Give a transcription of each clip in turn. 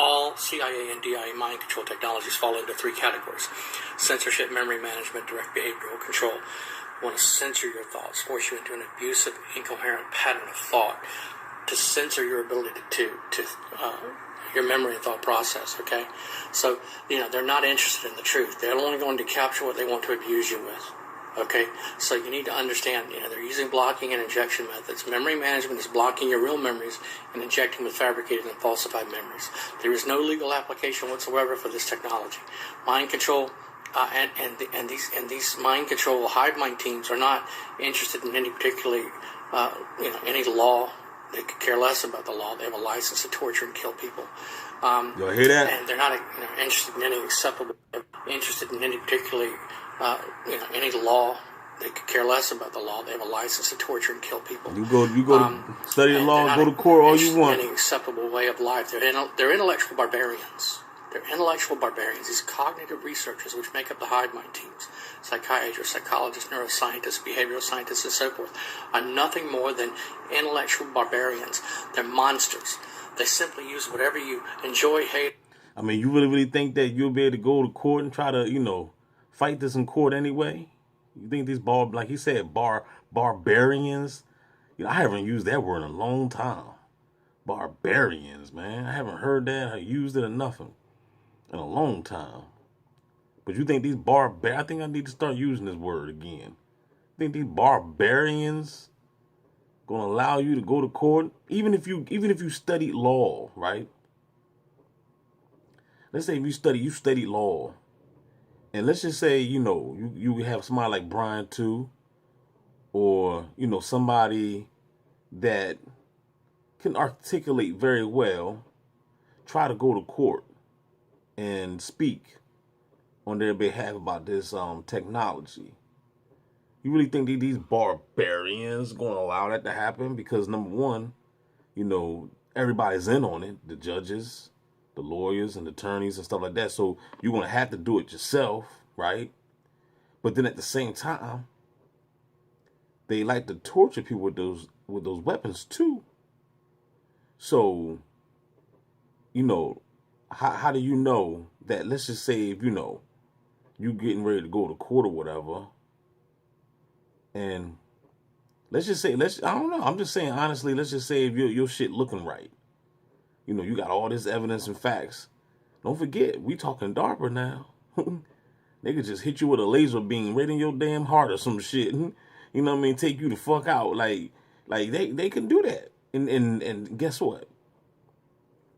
All CIA and DIA mind control technologies fall into three categories: censorship, memory management, direct behavioral control. Want to censor your thoughts, force you into an abusive, incoherent pattern of thought, to censor your ability to your memory and thought process. Okay, so they're not interested in the truth. They're only going to capture what they want to abuse you with. Okay, so you need to understand, they're using blocking and injection methods. Memory management is blocking your real memories and injecting with fabricated and falsified memories. There is no legal application whatsoever for this technology. Mind control and these mind control hive mind teams are not interested in any particularly any law. They could care less about the law. They have a license to torture and kill people. You hear that? And they're not interested in any acceptable, interested in any particularly any law. They could care less about the law. They have a license to torture and kill people. You go to study the law, go to court all you want. Any acceptable way of life. They're intellectual barbarians. They're intellectual barbarians. These cognitive researchers, which make up the hive mind teams, psychiatrists, psychologists, neuroscientists, behavioral scientists, and so forth, are nothing more than intellectual barbarians. They're monsters. They simply use whatever you enjoy, hate. I mean, you really think that you'll be able to go to court and try to, fight this in court anyway? You think these like he said, barbarians? I haven't used that word in a long time. Barbarians, man. I haven't heard that or used it enough in a long time. But you think these I think I need to start using this word again. You think these barbarians gonna allow you to go to court? Even if you studied law, right? Let's say if you studied law. And let's just say, you have somebody like Brian too, or, somebody that can articulate very well, try to go to court and speak on their behalf about this technology. You really think that these barbarians going to allow that to happen? Because number one, everybody's in on it, the judges, the lawyers and attorneys and stuff like that. So you're going to have to do it yourself, right? But then at the same time, they like to torture people with those weapons too. So, how do you know that? Let's just say if you getting ready to go to court or whatever, and let's just say I don't know. I'm just saying honestly. Let's just say if your shit looking right. You got all this evidence and facts. Don't forget, we talking DARPA now. They could just hit you with a laser beam right in your damn heart or some shit. You know what I mean? Take you the fuck out. Like they can do that. And guess what?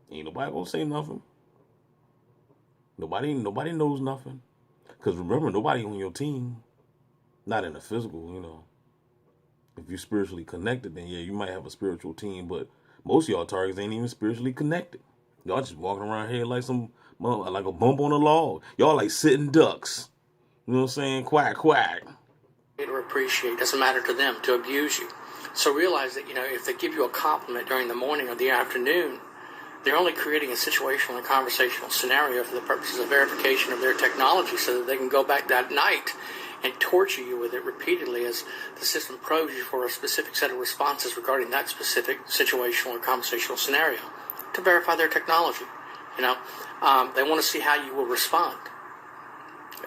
Ain't nobody gonna say nothing. Nobody knows nothing. Because remember, nobody on your team, not in the physical, If you're spiritually connected, then yeah, you might have a spiritual team, but most of y'all targets ain't even spiritually connected. Y'all just walking around here like like a bump on a log. Y'all like sitting ducks. You know what I'm saying? Quack, quack. To appreciate, doesn't matter to them, to abuse you. So realize that, if they give you a compliment during the morning or the afternoon, they're only creating a situational and conversational scenario for the purposes of verification of their technology so that they can go back that night and torture you with it repeatedly as the system probes you for a specific set of responses regarding that specific situational or conversational scenario to verify their technology. They want to see how you will respond.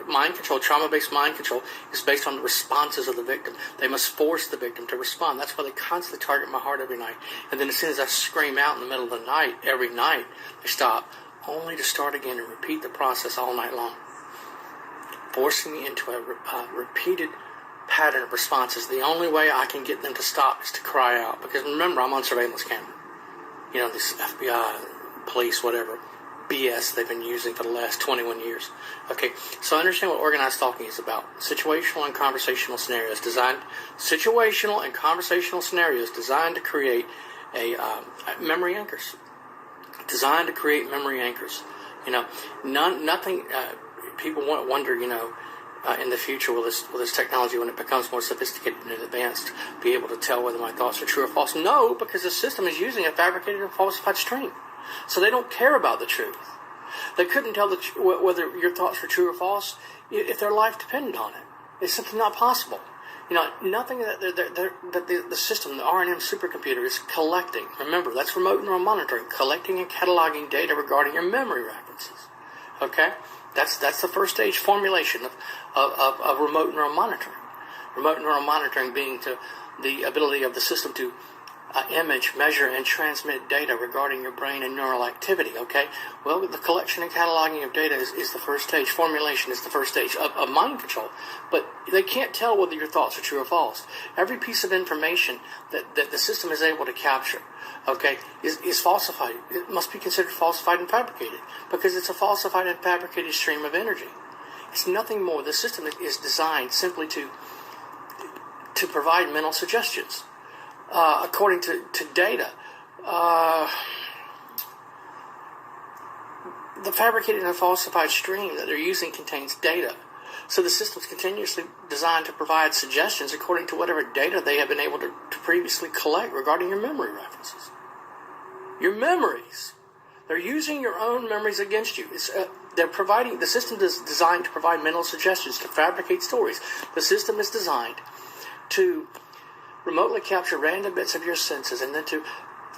Mind control, trauma-based mind control, is based on the responses of the victim. They must force the victim to respond. That's why they constantly target my heart every night. And then as soon as I scream out in the middle of the night, every night, they stop, only to start again and repeat the process all night long. Forcing me into a repeated pattern of responses. The only way I can get them to stop is to cry out. Because remember, I'm on surveillance camera. This FBI, police, whatever, BS they've been using for the last 21 years. Okay, so understand what organized stalking is about. Situational and conversational scenarios designed to create memory anchors. Designed to create memory anchors. Nothing. People wonder, in the future, will this technology, when it becomes more sophisticated and advanced, be able to tell whether my thoughts are true or false? No, because the system is using a fabricated and falsified stream. So they don't care about the truth. They couldn't tell whether your thoughts were true or false if their life depended on it. It's simply not possible. Nothing that the system, the R&M supercomputer, is collecting. Remember, that's remote neural monitoring, collecting and cataloging data regarding your memory references. Okay? That's the first stage formulation of remote neural monitoring. Remote neural monitoring being the ability of the system to image, measure, and transmit data regarding your brain and neural activity, okay? Well, the collection and cataloging of data is the first stage. Formulation is the first stage of mind control. But they can't tell whether your thoughts are true or false. Every piece of information that the system is able to capture, okay, is falsified. It must be considered falsified and fabricated because it's a falsified and fabricated stream of energy. It's nothing more. The system is designed simply to provide mental suggestions. According to data, the fabricated and falsified stream that they're using contains data. So the system's continuously designed to provide suggestions according to whatever data they have been able to previously collect regarding your memory references. Your memories. They're using your own memories against you. The system is designed to provide mental suggestions, to fabricate stories. The system is designed to remotely capture random bits of your senses and then to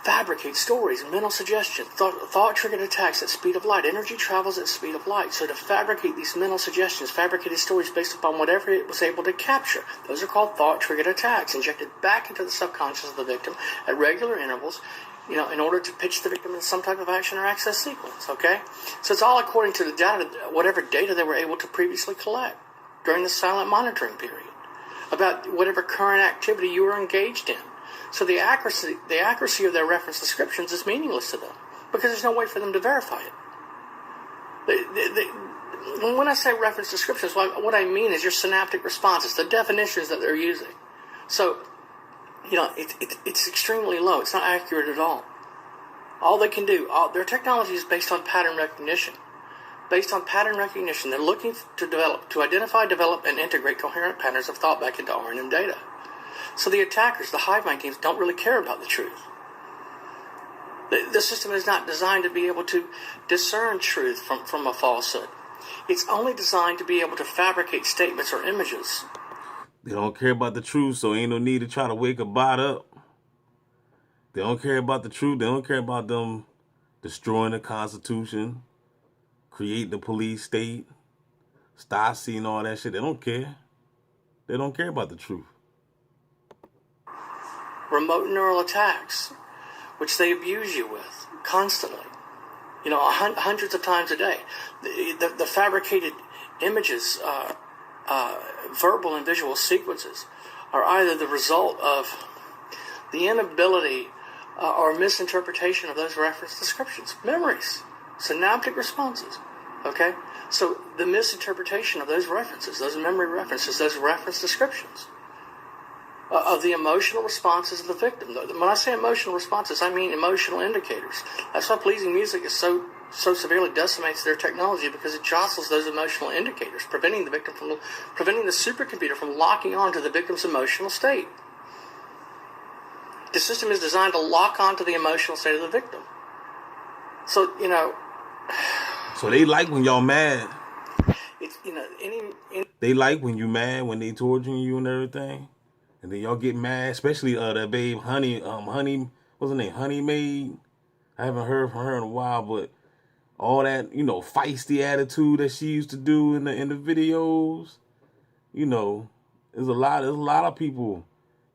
fabricate stories, mental suggestions, thought-triggered attacks at speed of light. Energy travels at speed of light. So to fabricate these mental suggestions, fabricated stories based upon whatever it was able to capture, those are called thought-triggered attacks, injected back into the subconscious of the victim at regular intervals, in order to pitch the victim in some type of action or access sequence, okay? So it's all according to the data, whatever data they were able to previously collect during the silent monitoring period about whatever current activity you were engaged in. So the accuracy of their reference descriptions is meaningless to them because there's no way for them to verify it. When I say reference descriptions, what I mean is your synaptic responses, the definitions that they're using. So, it's extremely low. It's not accurate at all. All they can do, their technology is based on pattern recognition. Based on pattern recognition, they're looking to identify, develop, and integrate coherent patterns of thought back into R&M data. So the attackers, the hive mind teams, don't really care about the truth. The system is not designed to be able to discern truth from a falsehood. It's only designed to be able to fabricate statements or images. They don't care about the truth, so ain't no need to try to wake a bot up. They don't care about the truth. They don't care about them destroying the Constitution, create the police state, Stasi and all that shit. They don't care. They don't care about the truth. Remote neural attacks, which they abuse you with constantly, hundreds of times a day. The fabricated images, verbal and visual sequences, are either the result of the inability or misinterpretation of those reference descriptions, memories, synaptic responses. Okay? So the misinterpretation of those references, those memory references, those reference descriptions of the emotional responses of the victim. When I say emotional responses, I mean emotional indicators. That's why pleasing music is so severely decimates their technology, because it jostles those emotional indicators, preventing the supercomputer from locking on to the victim's emotional state. The system is designed to lock on to the emotional state of the victim. So, So they like when y'all mad. It's, they like when you mad, when they torturing you and everything. And then y'all get mad, especially that babe Honey, what's her name? Honey Maid. I haven't heard from her in a while, but all that, feisty attitude that she used to do in the videos, there's a lot of people,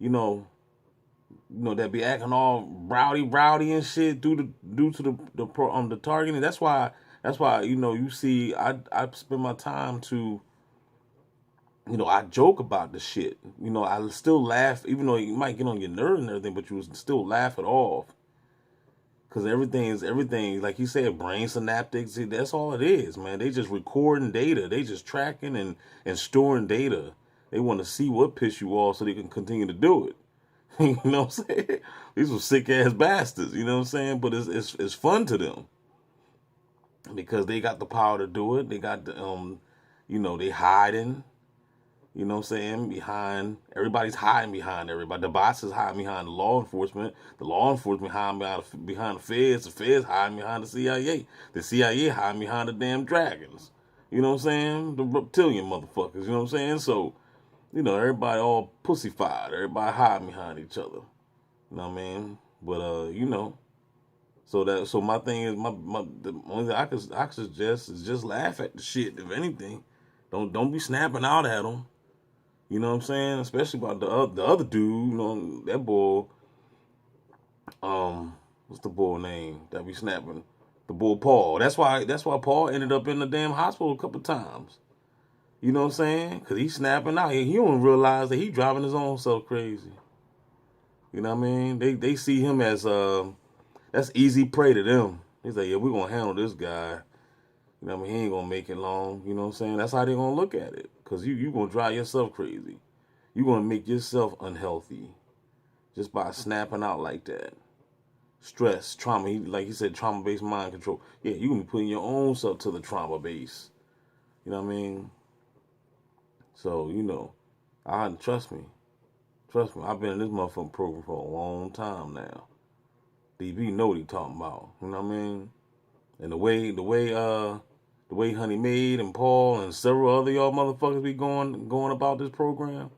that be acting all rowdy and shit due to the targeting. That's why you see I spend my time to, I joke about the shit. I still laugh, even though you might get on your nerves and everything, but you still laugh it off. Because everything, like you said, brain synaptics, that's all it is, man. They just recording data. They just tracking and storing data. They want to see what piss you off so they can continue to do it. You know what I'm saying? These are sick-ass bastards, you know what I'm saying? But it's fun to them. Because they got the power to do it. They got the, they hiding. You know what I'm saying? Everybody's hiding behind everybody. The boss is hiding behind the law enforcement. The law enforcement hiding behind the feds. The feds hiding behind the CIA. The CIA hiding behind the damn dragons. You know what I'm saying? The reptilian motherfuckers. You know what I'm saying? So, you know, everybody all pussified. Everybody hiding behind each other. You know what I mean? But you know, so my thing is the only thing I could suggest is just laugh at the shit. If anything, don't be snapping out at them. You know what I'm saying? Especially about the other dude. You know that boy. What's the boy name that be snapping? The boy Paul. That's why Paul ended up in the damn hospital a couple times. You know what I'm saying? Because he's snapping out. He don't realize that he driving his own self crazy. You know what I mean? They see him as that's easy prey to them. He's like, yeah, we're gonna handle this guy. You know what I mean? He ain't gonna make it long. You know what I'm saying? That's how they gonna look at it. Because you gonna drive yourself crazy. You gonna make yourself unhealthy just by snapping out like that. Stress, trauma, like he said, trauma-based mind control. Yeah, you can be putting your own self to the trauma base. You know what I mean? So, you know, trust me, I've been in this motherfucking program for a long time now. DB know what he talking about. You know what I mean? And the way Honey Maid and Paul and several other y'all motherfuckers be going about this program,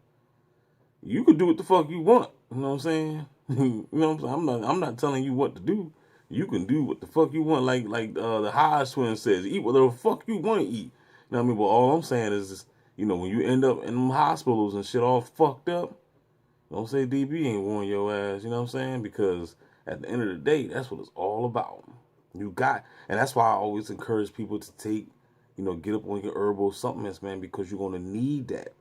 you could do what the fuck you want. You know what I'm saying? You know what I'm saying? I'm not telling you what to do. You can do what the fuck you want. Like the Hodge twin says, eat whatever the fuck you want to eat. You know what I mean? But all I'm saying is, you know, when you end up in them hospitals and shit all fucked up, don't say DB ain't warn your ass. You know what I'm saying? Because at the end of the day, that's what it's all about. And that's why I always encourage people to take, you know, get up on your herbal supplements, man, because you're gonna need that.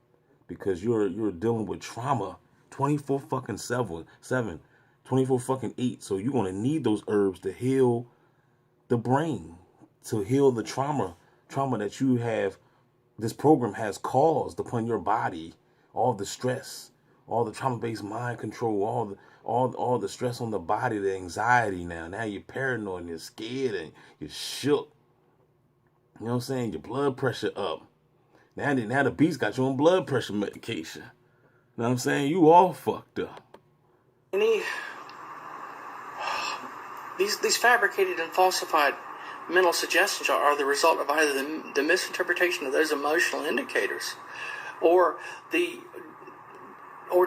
Because you're dealing with trauma 24 fucking 7, 24 fucking 8. So you're gonna need those herbs to heal the brain, to heal the trauma that you have, this program has caused upon your body, all the stress, all the trauma-based mind control, all the stress on the body, the anxiety now you're paranoid and you're scared and you're shook. You know what I'm saying? Your blood pressure up. Now the beast got you on blood pressure medication. You know what I'm saying? You all fucked up. These fabricated and falsified mental suggestions are the result of either the misinterpretation of those emotional indicators or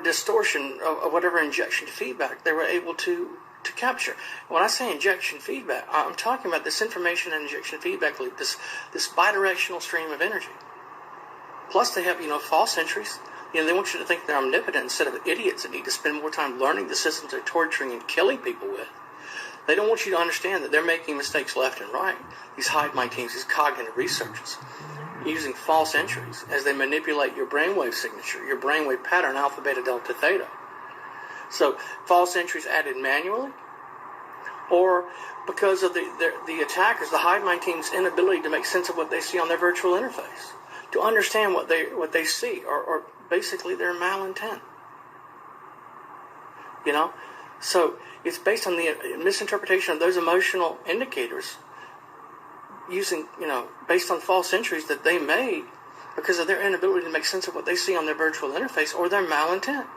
distortion of whatever injection feedback they were able to capture. When I say injection feedback, I'm talking about this information and injection feedback loop, this bidirectional stream of energy. Plus they have, false entries. They want you to think they're omnipotent instead of idiots that need to spend more time learning the systems they're torturing and killing people with. They don't want you to understand that they're making mistakes left and right. These hive mind teams, these cognitive researchers, using false entries as they manipulate your brainwave signature, your brainwave pattern, alpha, beta, delta, theta. So false entries added manually, or because of the attackers, the hive mind team's inability to make sense of what they see on their virtual interface, to understand what they see, or basically their malintent. So it's based on the misinterpretation of those emotional indicators, using, based on false entries that they made because of their inability to make sense of what they see on their virtual interface or their malintent.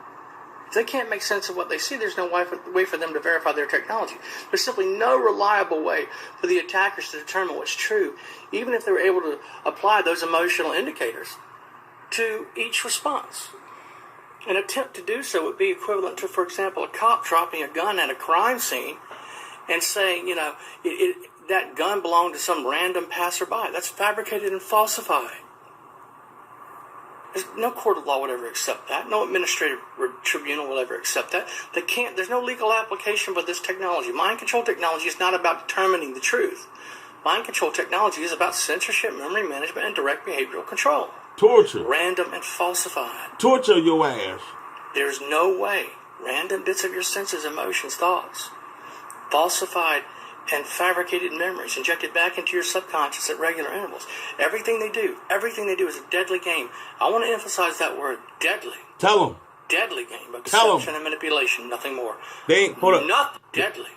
If they can't make sense of what they see, there's no way for them to verify their technology. There's simply no reliable way for the attackers to determine what's true, even if they were able to apply those emotional indicators to each response. An attempt to do so would be equivalent to, for example, a cop dropping a gun at a crime scene and saying, that gun belonged to some random passerby. That's fabricated and falsified. No court of law would ever accept that. No administrative tribunal will ever accept that. They can't. There's no legal application for this technology. Mind control technology is not about determining the truth. Mind control technology is about censorship, memory management, and direct behavioral control. Torture. Random and falsified. Torture your ass. There's no way. Random bits of your senses, emotions, thoughts, falsified and fabricated memories injected back into your subconscious at regular intervals. Everything they do is a deadly game. I want to emphasize that word, deadly. Tell them. Deadly game of deception and manipulation, nothing more. They ain't, hold up. Nothing deadly.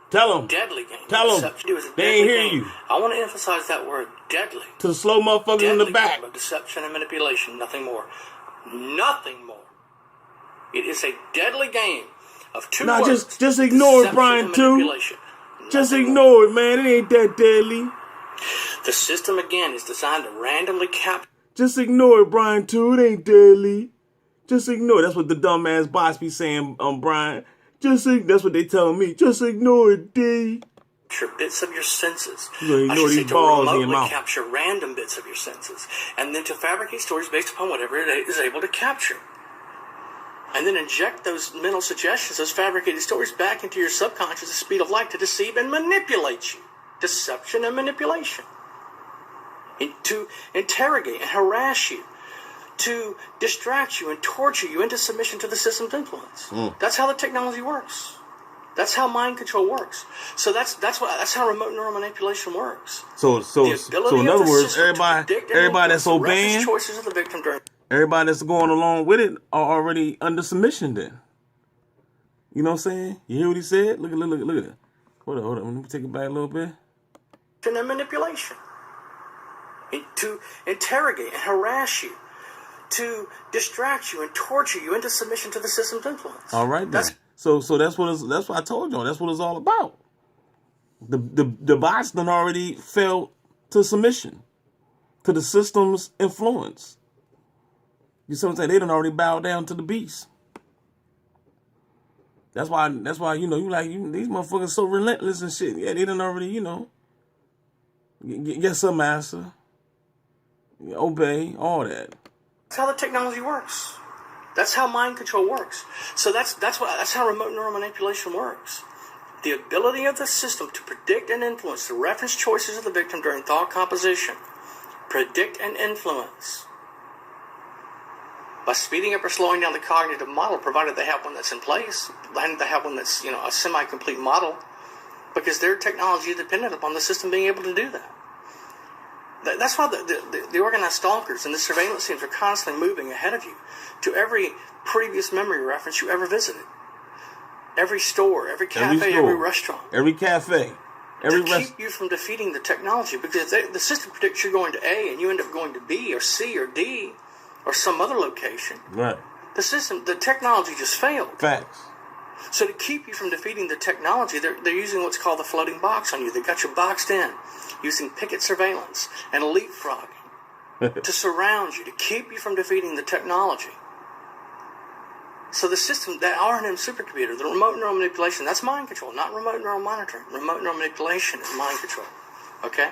Tell them. Deadly game. Tell them. They ain't hear you. I want to emphasize that word, deadly. To the slow motherfuckers in the back. Game of deception and manipulation, nothing more. Nothing more. It is a deadly game of two words. Just ignore it, Brian, too. Just ignore it, man. It ain't that deadly. The system, again, is designed to randomly capture. Just ignore it, Brian, too. It ain't deadly. Just ignore it. That's what the dumbass boss be saying, Brian. That's what they telling me. Just ignore it, D. Capture bits of your senses. You gonna ignore these to balls in your remotely mouth. capture random bits of your senses, and then to fabricate stories based upon whatever it is able to capture. And then inject those mental suggestions, those fabricated stories, back into your subconscious at the speed of light to deceive and manipulate you. Deception and manipulation. To interrogate and harass you. To distract you and torture you into submission to the system's influence. That's how the technology works. That's how mind control works. So that's how remote neural manipulation works. So in other words, everybody that's obeying, choices of the victim during everybody that's going along with it are already under submission. Then, you know what I'm saying? You hear what he said? Look at it. Hold on. Let me take it back a little bit. And manipulation. To interrogate and harass you. To distract you and torture you into submission to the system's influence. All right, then. So that's what I told y'all. That's what it's all about. The bots done already fell to submission to the system's influence. You see what I'm saying? They done already bowed down to the beast. That's why these motherfuckers so relentless and shit. Yeah, they done already yes sir, master. Obey all that. That's how the technology works. That's how mind control works. So that's how remote neural manipulation works. The ability of the system to predict and influence the reference choices of the victim during thought composition. Predict and influence. By speeding up or slowing down the cognitive model, provided they have one that's in place, and they have one that's a semi-complete model, because their technology is dependent upon the system being able to do that. That's why the organized stalkers and the surveillance teams are constantly moving ahead of you to every previous memory reference you ever visited. Every store, every cafe, every restaurant. Every cafe. Keep you from defeating the technology, because if the system predicts you're going to A and you end up going to B or C or D or some other location. Right. The technology just failed. Facts. So to keep you from defeating the technology, they're using what's called the floating box on you. They got you boxed in, using picket surveillance and leapfrogging to surround you, to keep you from defeating the technology. So the system, that R&M supercomputer, the remote neural manipulation, that's mind control, not remote neural monitoring. Remote neural manipulation is mind control. Okay?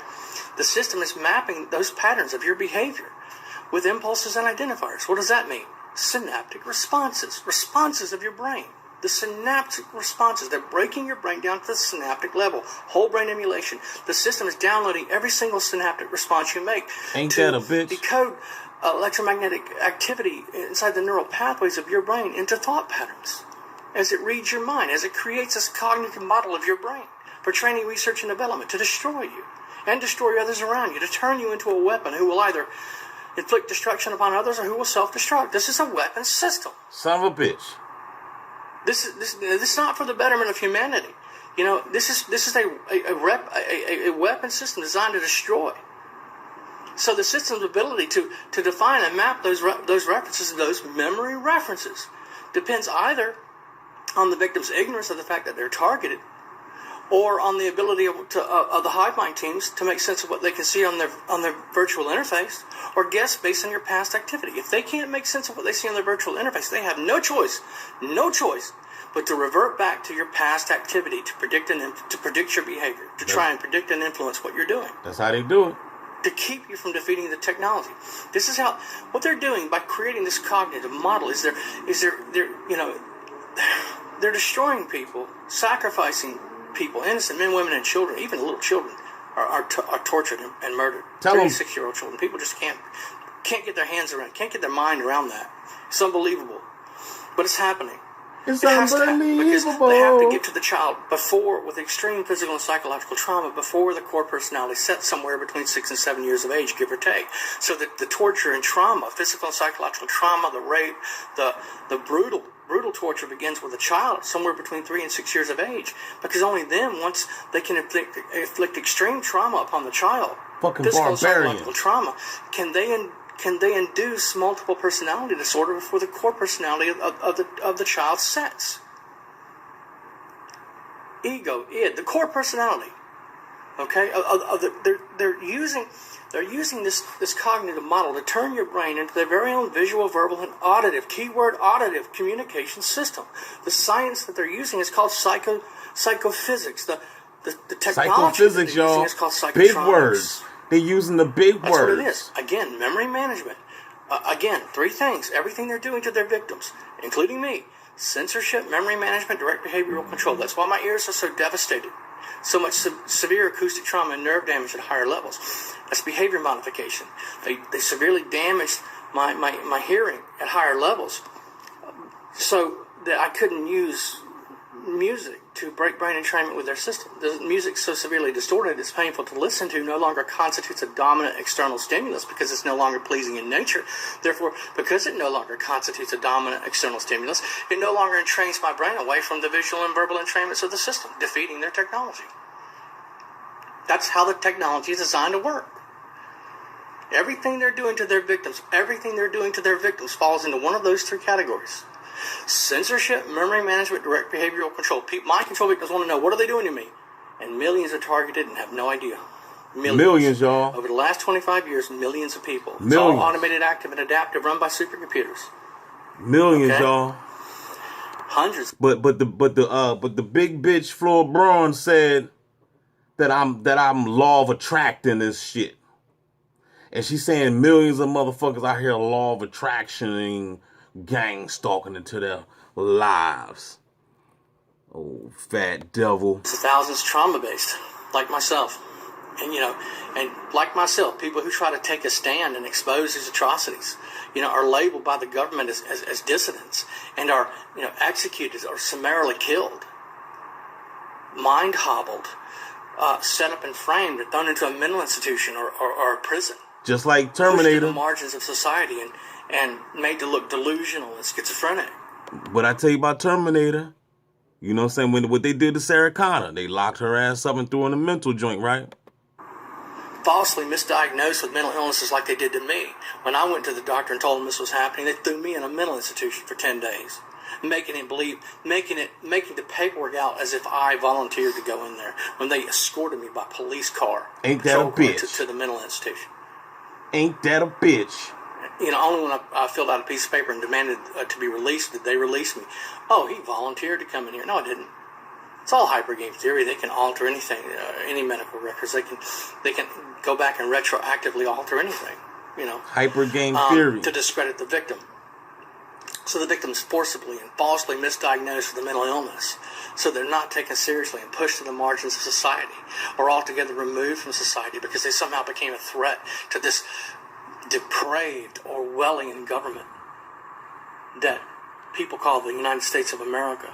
The system is mapping those patterns of your behavior with impulses and identifiers. What does that mean? Synaptic responses of your brain. The synaptic responses, they're breaking your brain down to the synaptic level. Whole brain emulation. The system is downloading every single synaptic response you make. Ain't that a bitch? Decode electromagnetic activity inside the neural pathways of your brain into thought patterns. As it reads your mind, as it creates this cognitive model of your brain for training, research, and development to destroy you and destroy others around you, to turn you into a weapon who will either inflict destruction upon others or who will self-destruct. This is a weapon system. Son of a bitch. This is not for the betterment of humanity. This is a weapon system designed to destroy. So the system's ability to define and map those references, those memory references, depends either on the victim's ignorance of the fact that they're targeted, or on the ability of the hive mind teams to make sense of what they can see on their virtual interface, or guess based on your past activity. If they can't make sense of what they see on their virtual interface, they have no choice, but to revert back to your past activity to predict your behavior, to try and predict and influence what you're doing. That's how they do it. To keep you from defeating the technology. This is what they're doing by creating this cognitive model is they're destroying people, sacrificing people, innocent men, women, and children, even little children, are tortured and murdered. 36-year-old children. People just can't get their hands around, can't get their mind around that. It's unbelievable, but it's happening. It's unbelievable. Because they have to get to the child with extreme physical and psychological trauma before the core personality sets somewhere between 6 and 7 years of age, give or take. So that the torture and trauma, physical and psychological trauma, the rape, the brutal torture begins with a child somewhere between 3 and 6 years of age, because only then, once they can inflict extreme trauma upon the child, physical and psychological trauma, can they induce multiple personality disorder before the core personality of the child sets. Ego, id, the core personality. Okay, they're using this cognitive model to turn your brain into their very own visual, verbal, and auditive, keyword auditive communication system. The science that they're using is called psychophysics. The technology that they're using is called psychotronics. Big words. They're using the big That's words. what it is. Again, memory management. Again, three things. Everything they're doing to their victims, including me. Censorship, memory management, direct behavioral control. That's why my ears are so devastated. So much severe acoustic trauma and nerve damage at higher levels. That's behavior modification. They severely damaged my hearing at higher levels, so that I couldn't use music to break brain entrainment with their system. The music so severely distorted it's painful to listen to no longer constitutes a dominant external stimulus because it's no longer pleasing in nature. Therefore, because it no longer constitutes a dominant external stimulus, it no longer entrains my brain away from the visual and verbal entrainments of the system, defeating their technology. That's how the technology is designed to work. Everything they're doing to their victims, falls into one of those three categories. Censorship, memory management, direct behavioral control. Mind control victims want to know, what are they doing to me? And millions are targeted and have no idea. Millions, y'all. Over the last 25 years, millions of people. Millions. It's all automated, active, and adaptive, run by supercomputers. Millions, Okay? y'all. Hundreds. But the big bitch Flora Braun said that I'm law of attracting this shit. And she's saying millions of motherfuckers out here law of attracting, gang stalking into their lives. Oh, fat devil. Thousands trauma-based, like myself. And like myself, people who try to take a stand and expose these atrocities, are labeled by the government as dissidents and are, executed or summarily killed, mind hobbled, set up and framed and thrown into a mental institution or a prison. Just like Pushed to Terminator. the margins of society and made to look delusional and schizophrenic. What I tell you about Terminator, you know what I'm saying? What they did to Sarah Connor, they locked her ass up and threw her in a mental joint, right? Falsely misdiagnosed with mental illnesses like they did to me. When I went to the doctor and told him this was happening, they threw me in a mental institution for 10 days. Making the paperwork out as if I volunteered to go in there when they escorted me by police car. Ain't that a bitch? To the mental institution. Ain't that a bitch? Only when I filled out a piece of paper and demanded to be released did they release me. Oh, he volunteered to come in here. No, I didn't. It's all hypergame theory. They can alter anything, any medical records. They can go back and retroactively alter anything. Hypergame theory to discredit the victim. So the victim's forcibly and falsely misdiagnosed with a mental illness. So they're not taken seriously and pushed to the margins of society or altogether removed from society because they somehow became a threat to this depraved Orwellian government that people call the United States of America.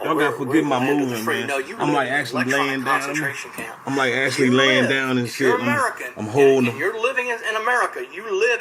Y'all gotta forget my moving, man. No, I'm like actually laying down. Camp. I'm like actually laying down and shit. You're American. I'm holding. And you're living in America. You live